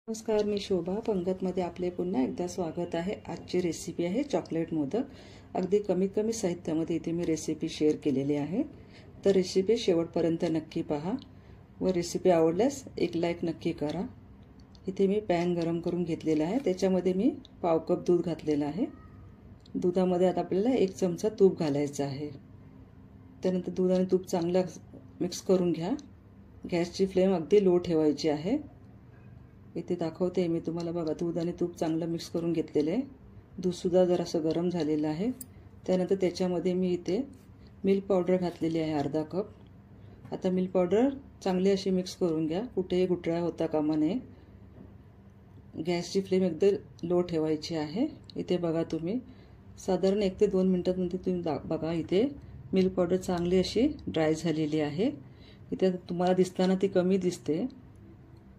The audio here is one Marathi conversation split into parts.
नमस्कार, मी शोभा पंगतमध्ये आपले पुन्हा एकदा स्वागत आहे। आजची रेसिपी आहे चॉकलेट मोदक। अगदी कमी साहित्यामध्ये इथे मी रेसिपी शेअर केलेली आहे, तर रेसिपी शेवटपर्यंत नक्की पहा व रेसिपी आवडल्यास एक लाईक नक्की करा। इथे मी पॅन गरम करून घेतलेला आहे, त्याच्यामध्ये मी पाव कप दूध घातलेलं आहे। दुधामध्ये आता आपल्याला 1 चमचा तूप घालायचं आहे। त्यानंतर दूध आणि तूप चांगलं मिक्स करून घ्या। गॅसची फ्लेम अगदी लो ठेवायची आहे। इथे दाखवते मी तुम्हाला, बघा दूध आणि तूप चांगलं मिक्स करून घेतलेले आहे। दूध सुद्धा जरासं गरम झालेलं आहे। त्यानंतर त्याच्यामध्ये मी इथे मिल्क पावडर घातलेली आहे अर्धा कप। आता मिल्क पावडर चांगली अशी मिक्स करून घ्या, कुठेही गुठळ्या होता कामा नये। गॅसची फ्लेम एकदम लो ठेवायची आहे। इथे बघा तुम्ही साधारण 1 ते 2 मिनिटांमध्ये तुम्ही बघा इथे मिल्क पावडर चांगली अशी ड्राय झालेली आहे। इथे तुम्हाला दिसताना ती कमी दिसते,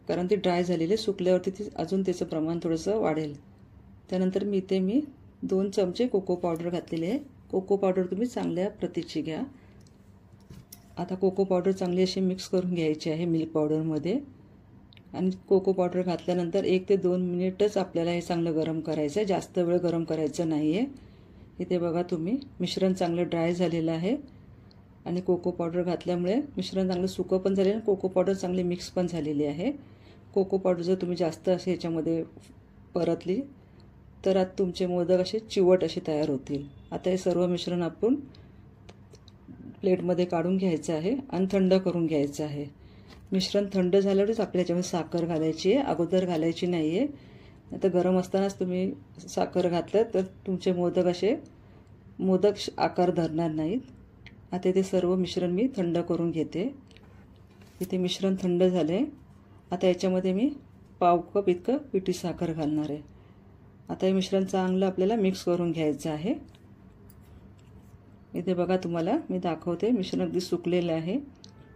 कारण ती ड्राय झालेली, सुकल्यावरती ती अजून त्याचं प्रमाण थोडंसं वाढेल। त्यानंतर मी इथे 2 चमचे कोको पावडर घातलेले आहे। कोको पावडर तुम्ही चांगल्या प्रतीची घ्या। आता कोको पावडर चांगली अशी मिक्स करून घ्यायची आहे मिल्क पावडरमध्ये। आणि कोको पावडर घातल्यानंतर 1 ते 2 मिनिटच आपल्याला हे चांगलं गरम करायचं आहे, जास्त वेळ गरम करायचं नाही आहे। इथे बघा तुम्ही मिश्रण चांगलं ड्राय झालेलं आहे आणि कोको पावडर घातल्यामुळे मिश्रण चांगलं सुकं पण झालेलं आहे, कोको पावडर चांगली मिक्स पण झालेली आहे। कोको पावडर जर तुम्ही जास्त असे याच्यामध्ये परतली तर आता तुमचे मोदक असे चिवट असे तयार होतील। आता हे सर्व मिश्रण आपण प्लेटमध्ये काढून घ्यायचं आहे आणि थंड करून घ्यायचं आहे। मिश्रण थंड झाल्यावरच आपल्याला याच्यामध्ये साखर घालायची आहे, अगोदर घालायची नाही आहे। आता गरम असतानाच तुम्ही साखर घातलं तर तुमचे मोदक आकार धरणार नाहीत। आता ते सर्व मिश्रण मी थंड करून घेते। इथे मिश्रण थंड झाले। आता याच्यामध्ये मी पाव कप इतकं पिठी साखर घालणार आहे। आता हे मिश्रण चांगलं आपल्याला मिक्स करून घ्यायचं आहे। इथे बघा तुम्हाला मी दाखवते, मिश्रण अगदी सुकलेलं आहे।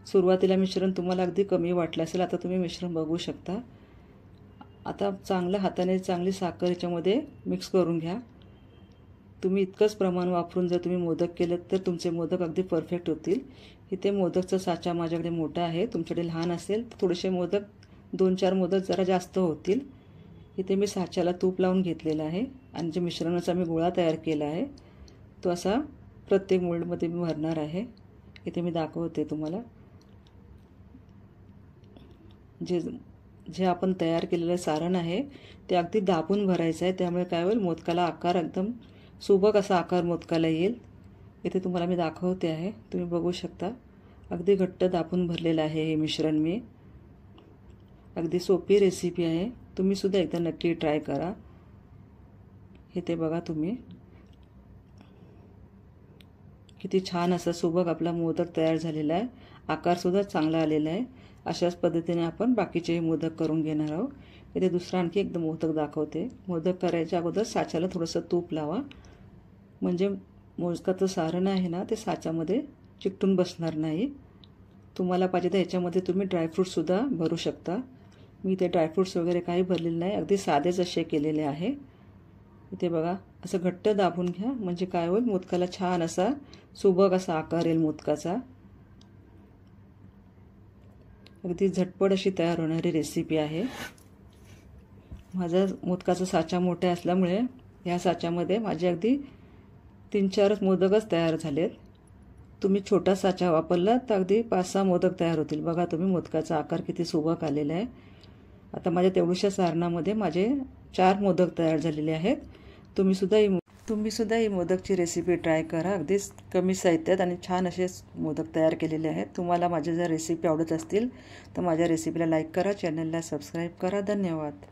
सुरुवातीला मिश्रण तुम्हाला अगदी कमी वाटलं असेल, आता तुम्ही मिश्रण बघू शकता। आता चांगल्या हाताने चांगली साखर याच्यामध्ये मिक्स करून घ्या। तुम्ही इतकंच प्रमाण वापरून जर तुम्ही मोदक केले तर तुमचे मोदक अगदी परफेक्ट होतील। इथे मोदकचा साचा माझ्याकडे मोठा आहे, तुमच्याकडे लहान असेल तर थोडेसे मोदक 2-4 मोदक जरा जास्त होतील। इथे मी साच्याला तूप लावून घेतलेलं आहे आणि जे मिश्रणाचा मी गोळा तयार केला आहे तो असा प्रत्येक मोल्डमध्ये मी भरणार आहे। इथे मी दाखवते तुम्हाला, जे आपण तयार केलेलं सारण आहे ते अगदी दाबून भरायचं आहे, त्यामुळे काय होईल, मोदकाला आकार एकदम सुबक असा आकार मोदकाला येईल। इथे तुम्हाला मी दाखवते आहे, तुम्ही बघू शकता अगदी घट्ट दाबून भरलेलं आहे हे मिश्रण मी। अगदी सोपी रेसिपी आहे, तुम्ही सुद्धा एकदा नक्की ट्राय करा। इथे बघा तुम्ही किती छान असा सुबक आपला मोदक तयार झालेला आहे, आकार सुद्धा चांगला आलेला आहे। अशाच पद्धतीने आपण बाकीचे मोदक करून घेणार आहोत। इथे दुसरा आणखी एकदम मोदक दाखवते। मोदक करायच्या अगोदर साच्याला थोडंसं तूप लावा, म्हणजे मोदकाचं सारण आहे ना ते साच्यामध्ये चिकटून बसणार नाही। तुम्हाला पाहिजे तर याच्यामध्ये तुम्ही ड्रायफ्रूट्ससुद्धा भरू शकता। मी ते ड्रायफ्रूट्स वगैरे काही भरलेले नाही, अगदी साधेच असे केलेले आहे। इथे बघा असं घट्ट दाबून घ्या, म्हणजे काय होईल, मोदकाला छान असा सुबक असा आकार येईल मोदकाचा। अगदी झटपट अशी तयार होणारी रेसिपी आहे। माझा मोदकाचा साचा मोठा असल्यामुळे या साच्यामध्ये माझे अगदी 3-4 मोदकच तयार झालेत। तुम्ही छोटा साचा वापरला तर अगदी 5-6 मोदक तयार होतील। बघा तुम्ही मोदकाचा आकार किती सुबक आलेला आहे। आता माझ्या तेवढ्याशा सारणामध्ये माझे 4 मोदक तयार झालेले आहेत। तुम्ही सुद्धा ही मोदकची रेसिपी ट्राय करा। अगदी कमी साहित्यात आणि छान असे मोदक तयार केलेले आहेत। तुम्हाला माझ्या जर रेसिपी आवडत असतील तर माझ्या रेसिपीला लाईक करा, चॅनलला सबस्क्राईब करा। धन्यवाद।